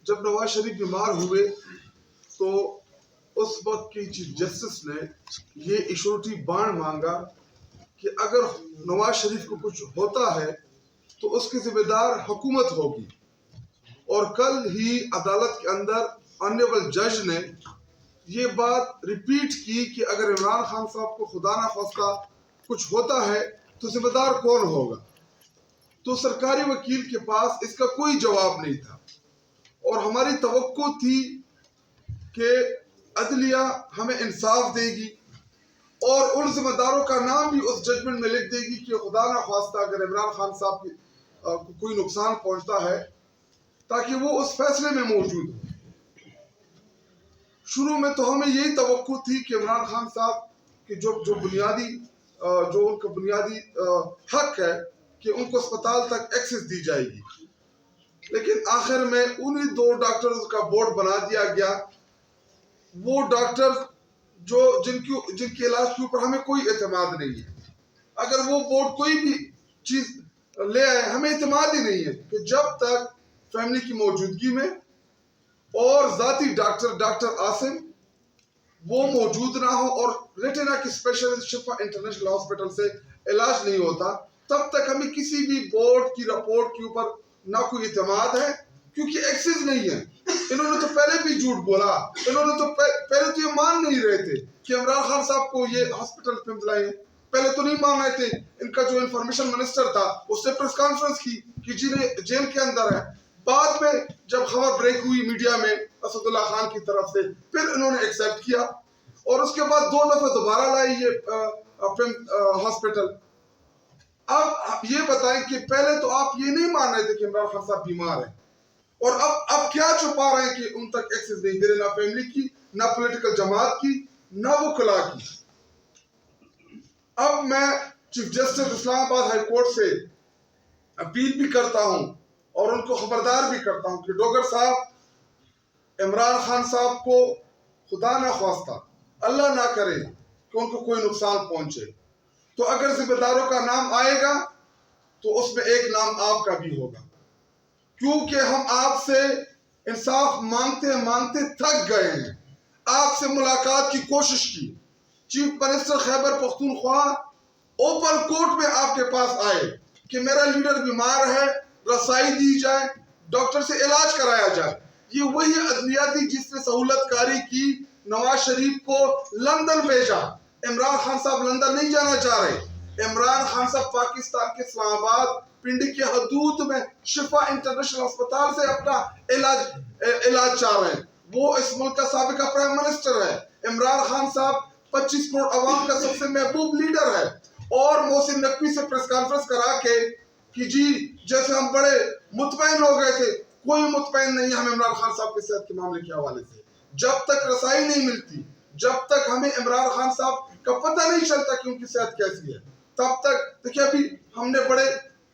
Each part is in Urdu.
جب نواز شریف بیمار ہوئے تو اس وقت کی چیف جسٹس نے یہ ایشورٹی بانڈ مانگا کہ اگر نواز شریف کو کچھ ہوتا ہے تو اس کی ذمہ دار حکومت ہوگی. اور کل ہی عدالت کے اندر آنریبل جج نے یہ بات ریپیٹ کی کہ اگر عمران خان صاحب کو خدا نہ خواستہ کچھ ہوتا ہے تو ذمہ دار کون ہوگا. تو سرکاری وکیل کے پاس اس کا کوئی جواب نہیں تھا اور ہماری توقع تھی کہ عدلیہ ہمیں انصاف دے گی اور ان ذمہ داروں کا نام بھی اس ججمنٹ میں لکھ دے گی کہ خدا نہ خواستہ اگر عمران خان صاحب کو کوئی نقصان پہنچتا ہے تاکہ وہ اس فیصلے میں موجود ہو. شروع میں تو ہمیں یہی توقع تھی کہ عمران خان صاحب کی جو ان کا بنیادی حق ہے کہ ان کو اسپتال تک ایکسس دی جائے گی. لیکن آخر میں انہی 2 ڈاکٹرز کا بورڈ بنا دیا گیا. وہ ڈاکٹر جن کے علاج کے اوپر ہمیں کوئی اعتماد نہیں ہے. اگر وہ بورڈ کوئی بھی چیز لے آئے ہمیں اعتماد ہی نہیں ہے کہ جب تک فیملی کی موجودگی میں اور ذاتی ڈاکٹر عاصم وہ موجود نہ ہو اور ریٹینا کی اسپیشلسٹ شفا انٹرنیشنل ہاسپٹل سے علاج نہیں ہوتا تب تک ہمیں کسی بھی بورڈ کی رپورٹ کے اوپر نہ کوئی اعتماد ہے کیونکہ ایکسس نہیں ہے. انہوں نے تو پہلے بھی جھوٹ بولا. انہوں نے تو پہلے تو یہ مان نہیں رہے تھے کہ عمران خان صاحب کو یہ ہاسپٹل پہ لائے. پہلے تو نہیں مان رہے تھے. ان کا جو انفارمیشن منسٹر تھا اس نے پریس کانفرنس کی کہ جیل کے اندر ہے. بعد میں جب خبر بریک ہوئی میڈیا میں اسد اللہ خان کی طرف سے پھر انہوں نے ایکسیپٹ کیا اور اس کے بعد 2 دفعہ دوبارہ لائی یہ ہاسپٹل. اب یہ بتائیں کہ پہلے تو آپ یہ نہیں مان رہے تھے کہ عمران خان صاحب بیمار ہیں اور اب کیا چھپا رہے ہیں کہ ان تک ایکسس نہیں دے رہے نہ فیملی کی نہ پولیٹیکل جماعت کی نہ وکلا کی. اب میں چیف جسٹس اسلام آباد ہائی کورٹ سے اپیل بھی کرتا ہوں اور ان کو خبردار بھی کرتا ہوں کہ ڈوگر صاحب عمران خان صاحب کو خدا نہ خواستہ اللہ نہ کرے کہ ان کو کوئی نقصان پہنچے تو اگر ذمہ داروں کا نام آئے گا تو اس میں ایک نام آپ کا بھی ہوگا کیونکہ ہم آپ سے انصاف مانگتے مانگتے تھک گئے ہیں. آپ سے ملاقات کی کوشش کی. Chief minister Khyber Pakhtunkhwa open court میں آپ کے پاس آئے کہ میرا لیڈر بیمار ہے رسائی دی جائے ڈاکٹر سے علاج کرایا جائے. یہ وہی عدلیہ تھی جس نے سہولت کاری کی نواز شریف کو لندن بھیجا. عمران خان صاحب لندن نہیں جانا چاہ رہے. عمران خان صاحب پاکستان کے اسلام آباد پنڈی کی حدود میں شفا انٹرنیشنل ہسپتال سے اپنا علاج چاہ رہے ہیں. وہ اس ملک کا سابقہ پرائم منسٹر ہے. عمران خان صاحب 25 کروڑ عوام کا سب سے محبوب لیڈر ہے اور محسن نقوی سے پریس کانفرنس کرا کے کہ جی جیسے ہم بڑے مطمئن ہو گئے تھے کوئی مطمئن نہیں ہم عمران خان صاحب کے صحت کے معاملے کے حوالے سے. جب تک رسائی نہیں ملتی جب تک ہمیں عمران خان صاحب کا پتہ نہیں چلتا کہ ان کی صحت کیسی ہے تب تک دیکھیں ابھی ہم نے بڑے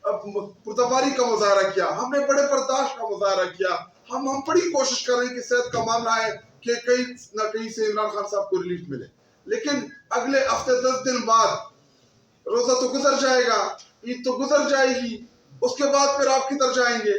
پردباری کا مظاہرہ کیا ہم نے بڑے برداشت کا مظاہرہ کیا ہم بڑی کوشش کر رہے ہیں کہ صحت کا معاملہ ہے کہ کہیں نہ کہیں سے عمران خان صاحب کو ریلیف ملے. لیکن اگلے ہفتے 10 دن بعد روزہ تو گزر جائے گا عید تو گزر جائے گی اس کے بعد پھر آپ کدھر جائیں گے.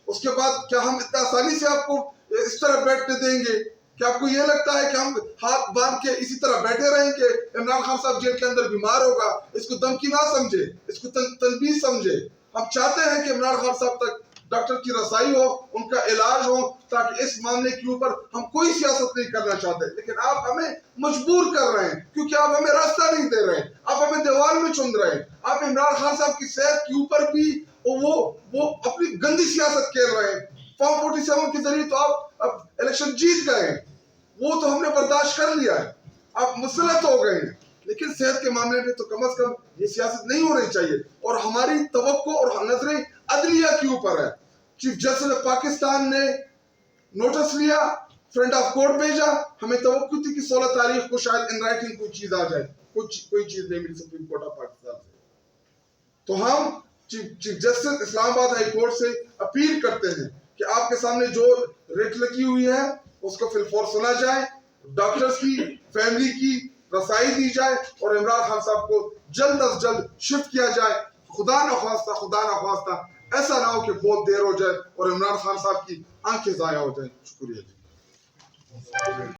اس کے بعد کیا ہم اتنا آسانی سے آپ کو اس طرح بیٹھنے دیں گے کہ آپ کو یہ لگتا ہے کہ ہم ہاتھ باندھ کے اسی طرح بیٹھے رہیں کہ عمران خان صاحب جیل کے اندر بیمار ہوگا اس کو دھمکی نہ سمجھے اس کو تنبیہ سمجھے. ہم چاہتے ہیں کہ عمران خان صاحب تک ڈاکٹر کی رسائی ہو ان کا علاج ہو تاکہ اس معاملے کے اوپر ہم کوئی سیاست نہیں کرنا چاہتے. لیکن آپ ہمیں مجبور کر رہے ہیں کیونکہ آپ ہمیں راستہ نہیں دے رہے ہیں. آپ ہمیں دیوار میں چن رہے ہیں. آپ عمران خان صاحب کی صحت کے اوپر بھی وہ اپنی گندی سیاست کھیل رہے ہیں. فارم 47 کے ذریعے تو آپ الیکشن جیت گئے ہیں وہ تو ہم نے برداشت کر لیا ہے. آپ مسلط ہو گئے ہیں لیکن صحت کے معاملے میں تو کم از کم یہ سیاست نہیں ہونی چاہیے. اور ہماری توقع اور نظریں عدلیہ کے اوپر ہے. چیف جسٹس پاکستان نے نوٹس لیا فرنٹ آف کورٹ بھیجا. ہمیں توقع تھی کہ 16 تاریخ کو شاید ان رائٹنگ کوئی چیز آ جائے. کوئی چیز نہیں ملی سپریم کورٹ آف پاکستان سے. تو ہم چیف جسٹس اسلام آباد ہائی کورٹ سے اپیل کرتے ہیں کہ آپ کے سامنے جو ریٹ لگی ہوئی ہے اس کو فی الفور سنا جائے ڈاکٹرز کی فیملی کی رسائی دی جائے اور عمران خان صاحب کو جلد از جلد شفٹ کیا جائے. خدا نہ خواستہ ایسا نہ ہو کہ بہت دیر ہو جائے اور عمران خان صاحب کی آنکھیں ضائع ہو جائیں. شکریہ جی.